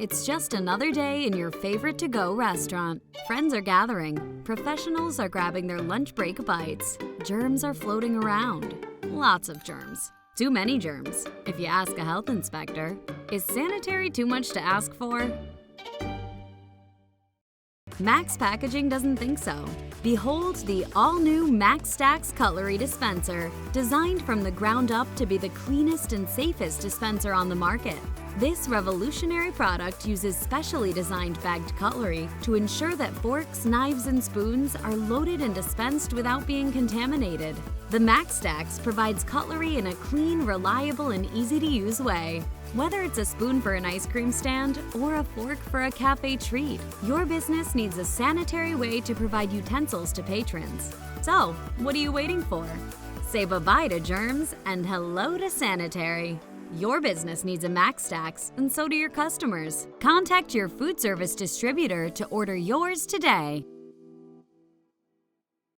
It's just another day in your favorite to-go restaurant. Friends are gathering. Professionals are grabbing their lunch break bites. Germs are floating around. Lots of germs. Too many germs, if you ask a health inspector. Is sanitary too much to ask for? Max Packaging doesn't think so. Behold the all-new Max Stax Cutlery Dispenser, designed from the ground up to be the cleanest and safest dispenser on the market. This revolutionary product uses specially designed bagged cutlery to ensure that forks, knives, and spoons are loaded and dispensed without being contaminated. The Max Stax provides cutlery in a clean, reliable, and easy-to-use way. Whether it's a spoon for an ice cream stand or a fork for a cafe treat, your business needs a sanitary way to provide utensils to patrons. So, what are you waiting for? Say bye-bye to germs and hello to sanitary. Your business needs a Max Stax, and so do your customers. Contact your food service distributor to order yours today.